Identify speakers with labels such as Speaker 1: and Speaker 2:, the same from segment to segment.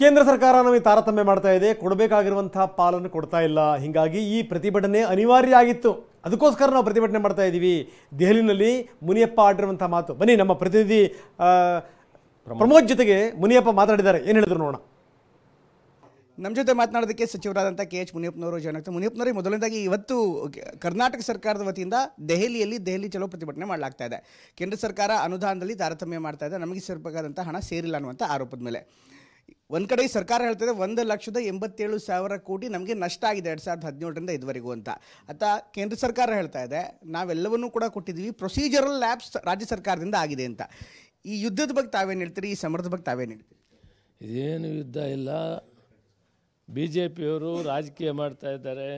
Speaker 1: ಕೇಂದ್ರ ಸರ್ಕಾರ ನಮಗೆ ತಾರತಮ್ಯ ಮಾಡ್ತಾ ಇದೆ, ಕೊಡಬೇಕಾಗಿರುವಂತಹ ಪಾಲನ್ನು ಕೊಡ್ತಾ ಇಲ್ಲ. ಹೀಗಾಗಿ ಈ ಪ್ರತಿಭಟನೆ ಅನಿವಾರ್ಯ ಆಗಿತ್ತು. ಅದಕ್ಕೋಸ್ಕರ ನಾವು ಪ್ರತಿಭಟನೆ ಮಾಡ್ತಾ ಇದ್ದೀವಿ. ದೆಹಲಿನಲ್ಲಿ ಮುನಿಯಪ್ಪ ಆಡಿರುವಂಥ ಮಾತು. ಬನ್ನಿ, ನಮ್ಮ ಪ್ರತಿನಿಧಿ ಪ್ರಮೋದ್ ಜೊತೆಗೆ ಮುನಿಯಪ್ಪ ಮಾತಾಡಿದ್ದಾರೆ. ಏನು ಹೇಳಿದ್ರು ನೋಡೋಣ.
Speaker 2: ನಮ್ಮ ಜೊತೆ ಮಾತನಾಡೋದಕ್ಕೆ ಸಚಿವರಾದಂಥ KH ಮುನಿಯಪ್ಪನವರು ಜಾಯ್ನ್. ಮುನಿಯಪ್ಪನವರೇ, ಮೊದಲನೇದಾಗಿ ಇವತ್ತು ಕರ್ನಾಟಕ ಸರ್ಕಾರದ ವತಿಯಿಂದ ದೆಹಲಿ ಚಲೋ ಪ್ರತಿಭಟನೆ ಮಾಡಲಾಗ್ತಾ ಇದೆ. ಕೇಂದ್ರ ಸರ್ಕಾರ ಅನುದಾನದಲ್ಲಿ ತಾರತಮ್ಯ ಮಾಡ್ತಾ ಇದೆ, ನಮಗೆ ಸೇರಬೇಕಾದಂಥ ಹಣ ಸೇರಿಲ್ಲ ಅನ್ನುವಂಥ ಆರೋಪದ ಮೇಲೆ ಒಂದು ಕಡೆ ಸರ್ಕಾರ ಹೇಳ್ತದೆ 1,87,000 ಕೋಟಿ ನಮಗೆ ನಷ್ಟ ಆಗಿದೆ 2017ರಿಂದ ಇದುವರೆಗೂ ಅಂತ. ಕೇಂದ್ರ ಸರ್ಕಾರ ಹೇಳ್ತಾ ಇದೆ ನಾವೆಲ್ಲವನ್ನೂ ಕೂಡ ಕೊಟ್ಟಿದ್ದೀವಿ, ಪ್ರೊಸೀಜರಲ್ ಲ್ಯಾಬ್ಸ್ ರಾಜ್ಯ ಸರ್ಕಾರದಿಂದ ಆಗಿದೆ ಅಂತ. ಈ ಯುದ್ಧದ ಬಗ್ಗೆ ತಾವೇನು ಹೇಳ್ತೀರಿ, ಈ ಸಮರದ ಬಗ್ಗೆ ತಾವೇನು ಹೇಳ್ತೀರಿ?
Speaker 3: ಇದೇನು ಯುದ್ಧ ಇಲ್ಲ. BJPಯವರು ರಾಜಕೀಯ ಮಾಡ್ತಾ ಇದ್ದಾರೆ.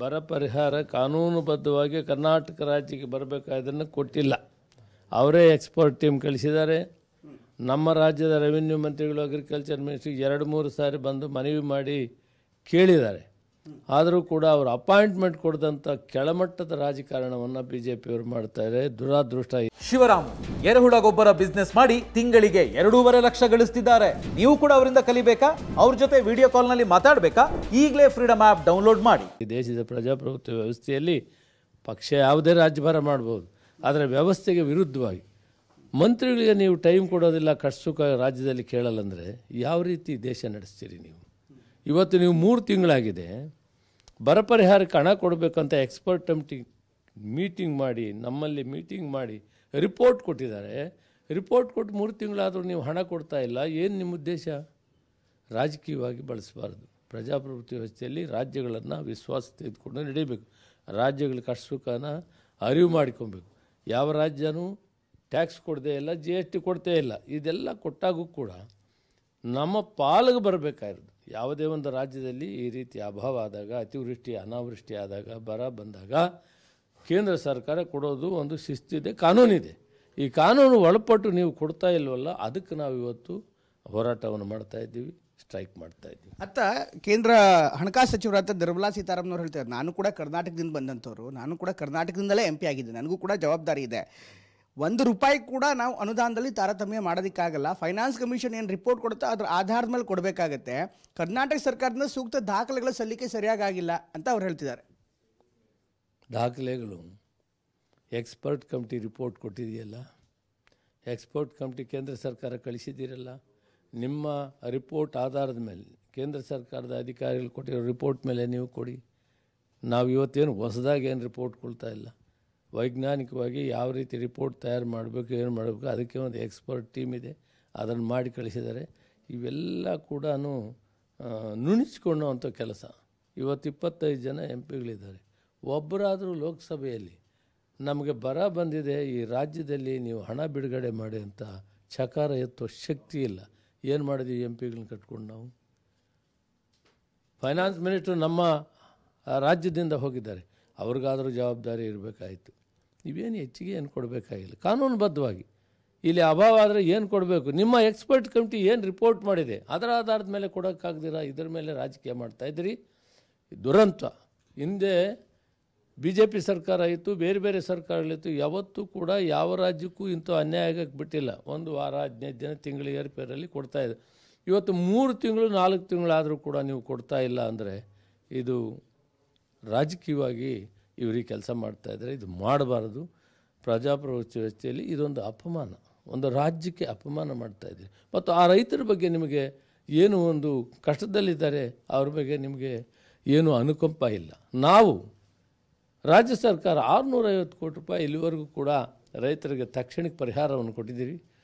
Speaker 3: ಬರ ಪರಿಹಾರ ಕಾನೂನುಬದ್ಧವಾಗಿ ಕರ್ನಾಟಕ ರಾಜ್ಯಕ್ಕೆ ಬರಬೇಕಾದನ್ನು ಕೊಟ್ಟಿಲ್ಲ. ಅವರೇ ಎಕ್ಸ್ಪರ್ಟ್ ಟೀಮ್ ಕಳಿಸಿದ್ದಾರೆ. ನಮ್ಮ ರಾಜ್ಯದ ರೆವಿನ್ಯೂ ಮಂತ್ರಿಗಳು, ಅಗ್ರಿಕಲ್ಚರ್ ಮಿನಿಸ್ಟ್ರಿಗೆ 2-3 ಸಾರಿ ಬಂದು ಮನವಿ ಮಾಡಿ ಕೇಳಿದ್ದಾರೆ. ಆದರೂ ಕೂಡ ಅವರು ಅಪಾಯಿಂಟ್ಮೆಂಟ್ ಕೊಡದಂಥ ಕೆಳಮಟ್ಟದ ರಾಜಕಾರಣವನ್ನು BJPಯವರು ಮಾಡ್ತಾ ಇದ್ದಾರೆ. ದುರಾದೃಷ್ಟ.
Speaker 4: ಶಿವರಾಮ್ ಎರೆಹುಳ ಗೊಬ್ಬರ ಬಿಸ್ನೆಸ್ ಮಾಡಿ ತಿಂಗಳಿಗೆ 2.5 ಲಕ್ಷ ಗಳಿಸ್ತಿದ್ದಾರೆ. ನೀವು ಕೂಡ ಅವರಿಂದ ಕಲಿಬೇಕಾ? ಅವ್ರ ಜೊತೆ ವಿಡಿಯೋ ಕಾಲ್ನಲ್ಲಿ ಮಾತಾಡಬೇಕಾ? ಈಗಲೇ ಫ್ರೀಡಮ್ ಆ್ಯಪ್ ಡೌನ್ಲೋಡ್ ಮಾಡಿ.
Speaker 3: ಈ ದೇಶದ ಪ್ರಜಾಪ್ರಭುತ್ವ ವ್ಯವಸ್ಥೆಯಲ್ಲಿ ಪಕ್ಷ ಯಾವುದೇ ರಾಜ್ಯಭಾರ ಮಾಡ್ಬೋದು, ಆದರೆ ವ್ಯವಸ್ಥೆಗೆ ವಿರುದ್ಧವಾಗಿ ಮಂತ್ರಿಗಳಿಗೆ ನೀವು ಟೈಮ್ ಕೊಡೋದಿಲ್ಲ, ಕಷ್ಟಸುಖ ರಾಜ್ಯದಲ್ಲಿ ಕೇಳಲ್ಲಂದರೆ ಯಾವ ರೀತಿ ದೇಶ ನಡೆಸ್ತೀರಿ ನೀವು? ಇವತ್ತು ನೀವು 3 ತಿಂಗಳಾಗಿದೆ ಬರ ಪರಿಹಾರಕ್ಕೆ ಹಣ ಕೊಡಬೇಕಂತ ಎಕ್ಸ್ಪರ್ಟ್ ಕಮಿಟಿ ಮೀಟಿಂಗ್ ಮಾಡಿ, ನಮ್ಮಲ್ಲಿ ಮೀಟಿಂಗ್ ಮಾಡಿ ರಿಪೋರ್ಟ್ ಕೊಟ್ಟಿದ್ದಾರೆ. ರಿಪೋರ್ಟ್ ಕೊಟ್ಟು 3 ತಿಂಗಳಾದರೂ ನೀವು ಹಣ ಕೊಡ್ತಾ ಇಲ್ಲ. ಏನು ನಿಮ್ಮ ಉದ್ದೇಶ? ರಾಜಕೀಯವಾಗಿ ಬಳಸಬಾರ್ದು. ಪ್ರಜಾಪ್ರಭುತ್ವ ವ್ಯವಸ್ಥೆಯಲ್ಲಿ ರಾಜ್ಯಗಳನ್ನು ವಿಶ್ವಾಸ ತೆಗೆದುಕೊಂಡು ನಡೀಬೇಕು. ರಾಜ್ಯಗಳ ಕಷ್ಟಸುಖನ ಅರಿವು ಮಾಡಿಕೊಬೇಕು. ಯಾವ ರಾಜ್ಯನೂ ಟ್ಯಾಕ್ಸ್ ಕೊಡದೇ ಇಲ್ಲ, GST ಕೊಡ್ತೇ ಇಲ್ಲ. ಇದೆಲ್ಲ ಕೊಟ್ಟಾಗೂ ಕೂಡ ನಮ್ಮ ಪಾಲಿಗೆ ಬರಬೇಕಾಗಿರೋದು. ಯಾವುದೇ ಒಂದು ರಾಜ್ಯದಲ್ಲಿ ಈ ರೀತಿ ಅಭಾವ ಆದಾಗ, ಅತಿವೃಷ್ಟಿ ಅನಾವೃಷ್ಟಿ ಆದಾಗ, ಬರ ಬಂದಾಗ ಕೇಂದ್ರ ಸರ್ಕಾರ ಕೊಡೋದು ಒಂದು ಶಿಸ್ತಿದೆ, ಕಾನೂನಿದೆ. ಈ ಕಾನೂನು ಒಳಪಟ್ಟು ನೀವು ಕೊಡ್ತಾ ಇಲ್ವಲ್ಲ, ಅದಕ್ಕೆ ನಾವು ಇವತ್ತು ಹೋರಾಟವನ್ನು ಮಾಡ್ತಾ ಇದ್ದೀವಿ, ಸ್ಟ್ರೈಕ್ ಮಾಡ್ತಾ ಇದ್ದೀವಿ.
Speaker 2: ಕೇಂದ್ರ ಹಣಕಾಸು ಸಚಿವರಾದ ನಿರ್ಮಲಾ ಸೀತಾರಾಮನ್ ಹೇಳ್ತಾರೆ, ನಾನು ಕೂಡ ಕರ್ನಾಟಕದಿಂದ ಬಂದಂಥವ್ರು, ನಾನು ಕೂಡ ಕರ್ನಾಟಕದಿಂದಲೇ MP ಆಗಿದೆ, ನನಗೂ ಕೂಡ ಜವಾಬ್ದಾರಿ ಇದೆ. 1 ರೂಪಾಯಿ ಕೂಡ ನಾವು ಅನುದಾನದಲ್ಲಿ ತಾರತಮ್ಯ ಮಾಡೋದಕ್ಕಾಗಲ್ಲ. ಫೈನಾನ್ಸ್ ಕಮಿಷನ್ ಏನು ರಿಪೋರ್ಟ್ ಕೊಡುತ್ತೋ ಅದ್ರ ಆಧಾರದ ಮೇಲೆ ಕೊಡಬೇಕಾಗತ್ತೆ. ಕರ್ನಾಟಕ ಸರ್ಕಾರದಿಂದ ಸೂಕ್ತ ದಾಖಲೆಗಳ ಸಲ್ಲಿಕೆ ಸರಿಯಾಗಿಲ್ಲ ಅಂತ ಅವ್ರು ಹೇಳ್ತಿದ್ದಾರೆ.
Speaker 3: ದಾಖಲೆಗಳು ಎಕ್ಸ್ಪರ್ಟ್ ಕಮಿಟಿ ರಿಪೋರ್ಟ್ ಕೊಟ್ಟಿದೆಯಲ್ಲ, ಎಕ್ಸ್ಪರ್ಟ್ ಕಮಿಟಿ ಕೇಂದ್ರ ಸರ್ಕಾರ ಕಳಿಸಿದ್ದೀರಲ್ಲ, ನಿಮ್ಮ ರಿಪೋರ್ಟ್ ಆಧಾರದ ಮೇಲೆ ಕೇಂದ್ರ ಸರ್ಕಾರದ ಅಧಿಕಾರಿಗಳು ಕೊಟ್ಟಿರೋ ರಿಪೋರ್ಟ್ ಮೇಲೆ ನೀವು ಕೊಡಿ. ನಾವು ಇವತ್ತೇನು ಹೊಸದಾಗಿ ಏನು ರಿಪೋರ್ಟ್ ಕೊಡ್ತಾ ಇಲ್ಲ. ವೈಜ್ಞಾನಿಕವಾಗಿ ಯಾವ ರೀತಿ ರಿಪೋರ್ಟ್ ತಯಾರು ಮಾಡಬೇಕು, ಏನು ಮಾಡಬೇಕು, ಅದಕ್ಕೆ ಒಂದು ಎಕ್ಸ್ಪರ್ಟ್ ಟೀಮ್ ಇದೆ, ಅದನ್ನು ಮಾಡಿ ಕಳಿಸಿದ್ದಾರೆ. ಇವೆಲ್ಲ ಕೂಡ ನುಣಿಸ್ಕೊಳ್ಳೋವಂಥ ಕೆಲಸ. ಇವತ್ತು 25 ಜನ MPಗಳಿದ್ದಾರೆ. ಒಬ್ಬರಾದರೂ ಲೋಕಸಭೆಯಲ್ಲಿ ನಮಗೆ ಬರ ಬಂದಿದೆ, ಈ ರಾಜ್ಯದಲ್ಲಿ ನೀವು ಹಣ ಬಿಡುಗಡೆ ಮಾಡಿ ಅಂತ ಚಕಾರ ಎತ್ತೋ ಶಕ್ತಿ ಇಲ್ಲ. ಏನು ಮಾಡಿದ್ವಿ MPಗಳನ್ನ ಕಟ್ಕೊಂಡು ನಾವು? ಫೈನಾನ್ಸ್ ಮಿನಿಸ್ಟ್ರು ನಮ್ಮ ರಾಜ್ಯದಿಂದ ಹೋಗಿದ್ದಾರೆ, ಅವ್ರಿಗಾದರೂ ಜವಾಬ್ದಾರಿ ಇರಬೇಕಾಯಿತು. ನೀವೇನು ಹೆಚ್ಚಿಗೆ ಏನು ಕೊಡಬೇಕಾಗಿಲ್ಲ. ಕಾನೂನುಬದ್ಧವಾಗಿ ಇಲ್ಲಿ ಅಭಾವ ಆದರೆ ಏನು ಕೊಡಬೇಕು? ನಿಮ್ಮ ಎಕ್ಸ್ಪರ್ಟ್ ಕಮಿಟಿ ಏನು ರಿಪೋರ್ಟ್ ಮಾಡಿದೆ ಅದರ ಆಧಾರದ ಮೇಲೆ ಕೊಡೋಕ್ಕಾಗ್ದಿರ ಇದರ ಮೇಲೆ ರಾಜಕೀಯ ಮಾಡ್ತಾಯಿದ್ರಿ. ದುರಂತ. ಹಿಂದೆ BJP ಸರ್ಕಾರ ಇತ್ತು, ಬೇರೆ ಬೇರೆ ಸರ್ಕಾರಗಳಿತ್ತು. ಯಾವತ್ತೂ ಕೂಡ ಯಾವ ರಾಜ್ಯಕ್ಕೂ ಇಂಥ ಅನ್ಯಾಯ ಆಗಕ್ಕೆ ಬಿಟ್ಟಿಲ್ಲ. 1 ವಾರ 15 ದಿನ ತಿಂಗಳು ಏರ್ಪೇರಲ್ಲಿ ಕೊಡ್ತಾಯಿದೆ. ಇವತ್ತು 3 ತಿಂಗಳು 4 ತಿಂಗಳಾದರೂ ಕೂಡ ನೀವು ಕೊಡ್ತಾ ಇಲ್ಲ ಅಂದರೆ ಇದು ರಾಜಕೀಯವಾಗಿ ಇವರಿಗೆ ಕೆಲಸ ಮಾಡ್ತಾಯಿದ್ದಾರೆ. ಇದು ಮಾಡಬಾರ್ದು. ಪ್ರಜಾಪ್ರಭುತ್ವ ವ್ಯವಸ್ಥೆಯಲ್ಲಿ ಇದೊಂದು ಅಪಮಾನ, ಒಂದು ರಾಜ್ಯಕ್ಕೆ ಅಪಮಾನ ಮಾಡ್ತಾಯಿದ್ದೀರಿ. ಮತ್ತು ಆ ರೈತರ ಬಗ್ಗೆ ನಿಮಗೆ ಏನು ಒಂದು ಕಷ್ಟದಲ್ಲಿದ್ದಾರೆ, ಅವ್ರ ಬಗ್ಗೆ ನಿಮಗೆ ಏನು ಅನುಕಂಪ ಇಲ್ಲ. ನಾವು ರಾಜ್ಯ ಸರ್ಕಾರ 650 ಕೋಟಿ ರೂಪಾಯಿ ಇಲ್ಲಿವರೆಗೂ ಕೂಡ ರೈತರಿಗೆ ತಕ್ಷಣಕ್ಕೆ ಪರಿಹಾರವನ್ನು ಕೊಟ್ಟಿದ್ದೀರಿ.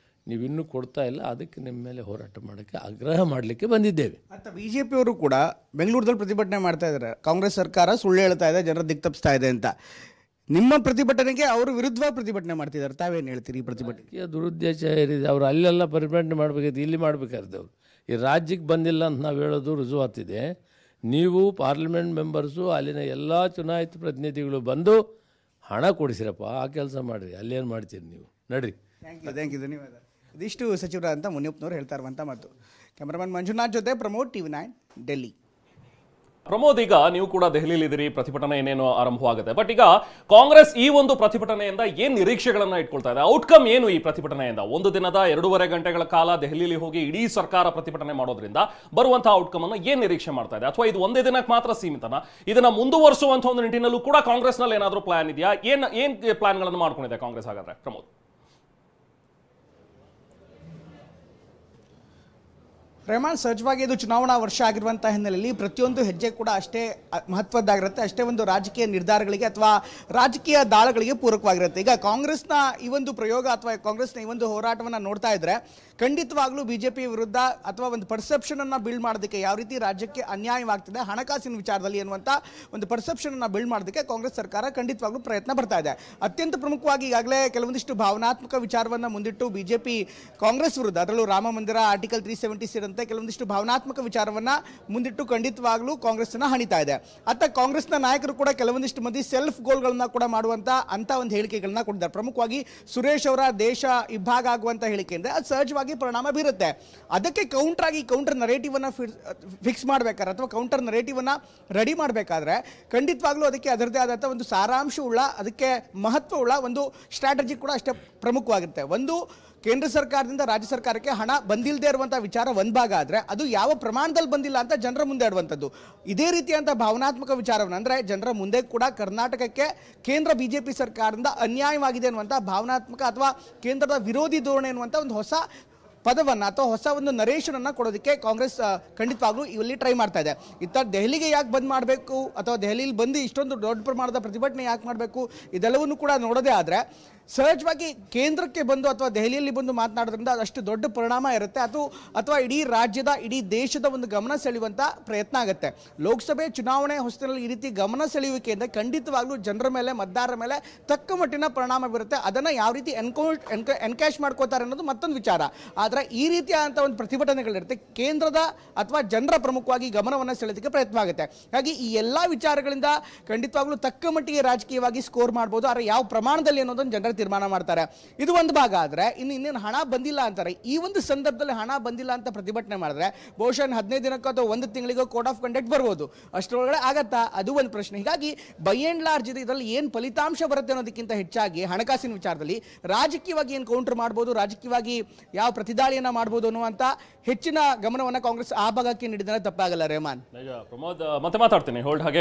Speaker 3: ನೀವು ಇನ್ನೂ ಕೊಡ್ತಾ ಇಲ್ಲ. ಅದಕ್ಕೆ ನಿಮ್ಮ ಮೇಲೆ ಹೋರಾಟ ಮಾಡೋಕ್ಕೆ ಆಗ್ರಹ ಮಾಡಲಿಕ್ಕೆ ಬಂದಿದ್ದೇವೆ.
Speaker 2: BJPಯವರು ಕೂಡ ಬೆಂಗಳೂರಲ್ಲಿ ಪ್ರತಿಭಟನೆ ಮಾಡ್ತಾ ಇದ್ದಾರೆ. ಕಾಂಗ್ರೆಸ್ ಸರ್ಕಾರ ಸುಳ್ಳು ಹೇಳ್ತಾ ಇದೆ, ಜನರ ದಿಕ್ತಪ್ಪಿಸ್ತಾ ಇದೆ ಅಂತ. ನಿಮ್ಮ ಪ್ರತಿಭಟನೆಗೆ ಅವರು ವಿರುದ್ಧ ಪ್ರತಿಭಟನೆ ಮಾಡ್ತಿದ್ದಾರೆ. ತಾವೇನು ಹೇಳ್ತೀರಿ ಈ ಪ್ರತಿಭಟನೆ?
Speaker 3: ದುರುದ್ದೇಶ ಏನಿದೆ? ಅವರು ಅಲ್ಲೆಲ್ಲ ಪ್ರತಿಭಟನೆ ಮಾಡಬೇಕಾಯ್ತು, ಇಲ್ಲಿ ಮಾಡಬೇಕಾದ್ರೆ ಅವರು ಈ ರಾಜ್ಯಕ್ಕೆ ಬಂದಿಲ್ಲ ಅಂತ ನಾವು ಹೇಳೋದು ರುಜುವಾತಿದೆ. ನೀವು ಪಾರ್ಲಿಮೆಂಟ್ ಮೆಂಬರ್ಸು, ಅಲ್ಲಿನ ಎಲ್ಲ ಚುನಾಯಿತ ಪ್ರತಿನಿಧಿಗಳು ಬಂದು ಹಣ ಕೊಡಿಸಿರಪ್ಪ, ಆ ಕೆಲಸ ಮಾಡಿರಿ. ಅಲ್ಲೇನು ಮಾಡ್ತೀರಿ ನೀವು? ನಡ್ರಿ.
Speaker 2: ಥ್ಯಾಂಕ್ ಯು, ಧನ್ಯವಾದ. ಇದಿಷ್ಟು ಸಚಿವರಾದಂಥ ಮುನಿಯಪ್ಪನವರು ಹೇಳ್ತಾ ಇರುವಂಥ ಮಾತು. ಕ್ಯಾಮರಾಮನ್ ಮಂಜುನಾಥ್ ಜೊತೆ ಪ್ರಮೋದ್, TV9 ಡೆಲ್ಲಿ.
Speaker 5: ಪ್ರಮೋದ್, ಈಗ ನೀವು ಕೂಡ ದೆಹಲಿಯಲ್ಲಿ ಇದ್ದೀರಿ, ಪ್ರತಿಭಟನೆ ಏನೇನೋ ಆರಂಭವಾಗುತ್ತೆ. ಬಟ್ ಈಗ ಕಾಂಗ್ರೆಸ್ ಈ ಒಂದು ಪ್ರತಿಭಟನೆಯಿಂದ ಏನ್ ನಿರೀಕ್ಷೆಗಳನ್ನ ಇಟ್ಕೊಳ್ತಾ ಇದೆ? ಔಟ್ಕಮ್ ಏನು ಈ ಪ್ರತಿಭಟನೆಯಿಂದ? ಒಂದು ದಿನದ 2.5 ಗಂಟೆಗಳ ಕಾಲ ದೆಹಲಿಯಲ್ಲಿ ಹೋಗಿ ಇಡೀ ಸರ್ಕಾರ ಪ್ರತಿಭಟನೆ ಮಾಡೋದ್ರಿಂದ ಬರುವಂತಹ ಔಟ್ಕಮ್ ಅನ್ನು ಏನ್ ನಿರೀಕ್ಷೆ ಮಾಡ್ತಾ ಇದೆ? ಅಥವಾ ಇದು ಒಂದೇ ದಿನಕ್ಕೆ ಮಾತ್ರ ಸೀಮಿತನ? ಇದನ್ನ ಮುಂದುವರಿಸುವಂತಹ ಒಂದು ನಿಟ್ಟಿನಲ್ಲೂ ಕೂಡ ಕಾಂಗ್ರೆಸ್ ನಲ್ಲಿ ಏನಾದರೂ ಪ್ಲಾನ್ ಇದೆಯಾ? ಏನ್ ಪ್ಲಾನ್ ಗಳನ್ನು ಮಾಡ್ಕೊಂಡಿದೆ ಕಾಂಗ್ರೆಸ್ ಹಾಗಾದ್ರೆ ಪ್ರಮೋದ್?
Speaker 2: ರೆಹಮಾನ್, ಸಹಜವಾಗಿ ಇದು ಚುನಾವಣಾ ವರ್ಷ ಆಗಿರುವಂಥ ಹಿನ್ನೆಲೆಯಲ್ಲಿ ಪ್ರತಿಯೊಂದು ಹೆಜ್ಜೆ ಕೂಡ ಅಷ್ಟೇ ಮಹತ್ವದ್ದಾಗಿರುತ್ತೆ, ಅಷ್ಟೇ ಒಂದು ರಾಜಕೀಯ ನಿರ್ಧಾರಗಳಿಗೆ ಅಥವಾ ರಾಜಕೀಯ ದಾಳಗಳಿಗೆ ಪೂರಕವಾಗಿರುತ್ತೆ. ಈಗ ಕಾಂಗ್ರೆಸ್ನ ಈ ಒಂದು ಪ್ರಯೋಗ ಅಥವಾ ಕಾಂಗ್ರೆಸ್ನ ಈ ಒಂದು ಹೋರಾಟವನ್ನು ನೋಡ್ತಾ ಇದ್ರೆ ಖಂಡಿತವಾಗ್ಲೂ ಬಿಜೆಪಿ ವಿರುದ್ಧ ಅಥವಾ ಒಂದು ಪರ್ಸೆಪ್ಷನ್ ಅನ್ನು ಬಿಲ್ಡ್ ಮಾಡೋದಕ್ಕೆ, ಯಾವ ರೀತಿ ರಾಜ್ಯಕ್ಕೆ ಅನ್ಯಾಯವಾಗ್ತಿದೆ ಹಣಕಾಸಿನ ವಿಚಾರದಲ್ಲಿ ಅನ್ನುವಂಥ ಒಂದು ಪರ್ಸೆಪ್ಷನ್ ಅನ್ನು ಬಿಲ್ಡ್ ಮಾಡೋದಕ್ಕೆ ಕಾಂಗ್ರೆಸ್ ಸರ್ಕಾರ ಖಂಡಿತವಾಗ್ಲೂ ಪ್ರಯತ್ನ ಪಡ್ತಾ ಇದೆ. ಅತ್ಯಂತ ಪ್ರಮುಖವಾಗಿ ಈಗಾಗಲೇ ಕೆಲವೊಂದಿಷ್ಟು ಭಾವನಾತ್ಮಕ ವಿಚಾರವನ್ನು ಮುಂದಿಟ್ಟು ಬಿಜೆಪಿ ಕಾಂಗ್ರೆಸ್ ವಿರುದ್ಧ, ಅದರಲ್ಲೂ ರಾಮ ಮಂದಿರ, ಆರ್ಟಿಕಲ್ 370 ಸೇರಿದಂತೆ ಕೆಲವೊಂದಿಷ್ಟು ಭಾವನಾತ್ಮಕ ವಿಚಾರವನ್ನ ಮುಂದಿಟ್ಟು ಖಂಡಿತವಾಗ್ಲೂ ಕಾಂಗ್ರೆಸ್ ಅನ್ನ ಹಣಿತಾ ಇದೆ. ಅತ್ತ ಕಾಂಗ್ರೆಸ್ನ ನಾಯಕರು ಕೂಡ ಕೆಲವೊಂದಿಷ್ಟು ಮಂದಿ ಸೆಲ್ಫ್ ಗೋಲ್ಗಳನ್ನ ಕೂಡ ಮಾಡುವಂತ ಅಂತ ಒಂದು ಹೇಳಿಕೆಗಳನ್ನ ಕೊಟ್ಟಿದ್ದಾರೆ. ಪ್ರಮುಖವಾಗಿ ಸುರೇಶ್ ಅವರ ದೇಶ ಇಬ್ಬಾಗ ಆಗುವಂತ ಹೇಳಿಕೆಯಿಂದ ಅದು ಸಹಜವಾಗಿ ಪರಿಣಾಮ ಬೀರುತ್ತೆ. ಅದಕ್ಕೆ ಕೌಂಟರ್ ನರೇಟಿವ್ ಅನ್ನ ಫಿಕ್ಸ್ ಮಾಡಬೇಕಾದ್ರೆ ಅಥವಾ ಕೌಂಟರ್ ನರೇಟಿವ್ ಅನ್ನ ರೆಡಿ ಮಾಡಬೇಕಾದ್ರೆ ಖಂಡಿತವಾಗ್ಲೂ ಅದಕ್ಕೆ ಅದರದೇ ಆದಂಥ ಒಂದು ಸಾರಾಂಶವುಳ್ಳ, ಅದಕ್ಕೆ ಮಹತ್ವವುಳ್ಳ ಒಂದು ಸ್ಟ್ರಾಟಜಿ ಕೂಡ ಅಷ್ಟೇ ಪ್ರಮುಖವಾಗಿರುತ್ತೆ. ಒಂದು, ಕೇಂದ್ರ ಸರ್ಕಾರದಿಂದ ರಾಜ್ಯ ಸರ್ಕಾರಕ್ಕೆ ಹಣ ಬಂದಿಲ್ಲದೆ ಇರುವಂಥ ವಿಚಾರ ಒಂದು ಭಾಗ ಆದರೆ ಅದು ಯಾವ ಪ್ರಮಾಣದಲ್ಲಿ ಬಂದಿಲ್ಲ ಅಂತ ಜನರ ಮುಂದೆ ಇಡುವಂಥದ್ದು. ಇದೇ ರೀತಿಯಂಥ ಭಾವನಾತ್ಮಕ ವಿಚಾರವನ್ನು, ಅಂದರೆ ಜನರ ಮುಂದೆ ಕೂಡ ಕರ್ನಾಟಕಕ್ಕೆ ಕೇಂದ್ರ ಬಿಜೆಪಿ ಸರ್ಕಾರದಿಂದ ಅನ್ಯಾಯವಾಗಿದೆ ಅನ್ನುವಂಥ ಭಾವನಾತ್ಮಕ ಅಥವಾ ಕೇಂದ್ರದ ವಿರೋಧಿ ಧೋರಣೆ ಅನ್ನುವಂಥ ಒಂದು ಹೊಸ ಪದವನ್ನು ಅಥವಾ ಹೊಸ ಒಂದು ನರೇಶನ್ ಅನ್ನು ಕೊಡೋದಕ್ಕೆ ಕಾಂಗ್ರೆಸ್ ಖಂಡಿತವಾಗ್ಲೂ ಇಲ್ಲಿ ಟ್ರೈ ಮಾಡ್ತಾ ಇದೆ. ಇತ್ತ ದೆಹಲಿಗೆ ಯಾಕೆ ಬಂದ್ ಮಾಡಬೇಕು ಅಥವಾ ದೆಹಲಿಯಲ್ಲಿ ಬಂದು ಇಷ್ಟೊಂದು ದೊಡ್ಡ ಪ್ರಮಾಣದ ಪ್ರತಿಭಟನೆ ಯಾಕೆ ಮಾಡಬೇಕು, ಇದೆಲ್ಲವನ್ನು ಕೂಡ ನೋಡೋದೇ ಆದರೆ ಸಹಜವಾಗಿ ಕೇಂದ್ರಕ್ಕೆ ಬಂದು ಅಥವಾ ದೆಹಲಿಯಲ್ಲಿ ಬಂದು ಮಾತನಾಡೋದ್ರಿಂದ ಅದಷ್ಟು ದೊಡ್ಡ ಪರಿಣಾಮ ಇರುತ್ತೆ. ಅಥವಾ ಇಡೀ ರಾಜ್ಯದ, ಇಡೀ ದೇಶದ ಒಂದು ಗಮನ ಸೆಳೆಯುವಂಥ ಪ್ರಯತ್ನ ಆಗುತ್ತೆ. ಲೋಕಸಭೆ ಚುನಾವಣೆ ಹೊಸತಿನಲ್ಲಿ ಈ ರೀತಿ ಗಮನ ಸೆಳೆಯುವಿಕೆಯಿಂದ ಖಂಡಿತವಾಗ್ಲೂ ಜನರ ಮೇಲೆ, ಮತದಾರರ ಮೇಲೆ ತಕ್ಕ ಮಟ್ಟಿನ ಪರಿಣಾಮ ಬೀರುತ್ತೆ. ಅದನ್ನು ಯಾವ ರೀತಿ ಎನ್ಕ್ಯಾಶ್ ಮಾಡ್ಕೋತಾರೆ ಅನ್ನೋದು ಮತ್ತೊಂದು ವಿಚಾರ. ಆದರೆ ಈ ರೀತಿಯಾದಂಥ ಒಂದು ಪ್ರತಿಭಟನೆಗಳಿರುತ್ತೆ, ಕೇಂದ್ರದ ಅಥವಾ ಜನರ ಪ್ರಮುಖವಾಗಿ ಗಮನವನ್ನು ಸೆಳೆಯೋದಕ್ಕೆ ಪ್ರಯತ್ನ ಆಗುತ್ತೆ. ಹಾಗಾಗಿ ಈ ಎಲ್ಲ ವಿಚಾರಗಳಿಂದ ಖಂಡಿತವಾಗ್ಲೂ ತಕ್ಕ ಮಟ್ಟಿಗೆ ರಾಜಕೀಯವಾಗಿ ಸ್ಕೋರ್ ಮಾಡ್ಬೋದು. ಆದರೆ ಯಾವ ಪ್ರಮಾಣದಲ್ಲಿ ಅನ್ನೋದನ್ನು ಜನರ ತೀರ್ಮಾನ ಮಾಡ್ತಾರೆ. ಇದು ಒಂದು ಭಾಗ. ಆದರೆ ಇನ್ನೇನು ಹಣ ಬಂದಿಲ್ಲ ಅಂತಾರೆ, ಈ ಒಂದು ಸಂದರ್ಭದಲ್ಲಿ ಹಣ ಬಂದಿಲ್ಲ ಅಂತ ಪ್ರತಿಭಟನೆ ಮಾಡಿದ್ರೆ ಬಹುಶಃ 15 ದಿನಕ್ಕೋ ಅಥವಾ 1 ತಿಂಗಳಿಗೋ ಕೋಡ್ ಆಫ್ ಕಂಡಕ್ಟ್ ಬರ್ಬೋದು. ಅಷ್ಟರೊಳಗಡೆ ಆಗತ್ತಾ? ಅದು ಒಂದು ಪ್ರಶ್ನೆ. ಹೀಗಾಗಿ ಬೈ ಅಂಡ್ ಲಾರ್ಜ್ ಇದರಲ್ಲಿ ಏನು ಫಲಿತಾಂಶ ಬರುತ್ತೆ ಅನ್ನೋದಕ್ಕಿಂತ ಹೆಚ್ಚಾಗಿ ಹಣಕಾಸಿನ ವಿಚಾರದಲ್ಲಿ ರಾಜಕೀಯವಾಗಿ ಏನು ಕೌಂಟರ್ ಮಾಡ್ಬೋದು, ರಾಜಕೀಯವಾಗಿ ಯಾವ ಪ್ರತಿದಾಳಿಯನ್ನ ಮಾಡ್ಬೋದು ಅನ್ನುವಂಥ ಹೆಚ್ಚಿನ ಗಮನವನ್ನು ಕಾಂಗ್ರೆಸ್ ಆ ಭಾಗಕ್ಕೆ ನೀಡಿದರೆ ತಪ್ಪಾಗಲ್ಲ. ರೆಹಮಾನ್,
Speaker 5: ಪ್ರಮೋದ್, ಮತ್ತೆ ಮಾತಾಡ್ತೀನಿ, ಹೋಲ್ಡ್ ಹಾಗೆ.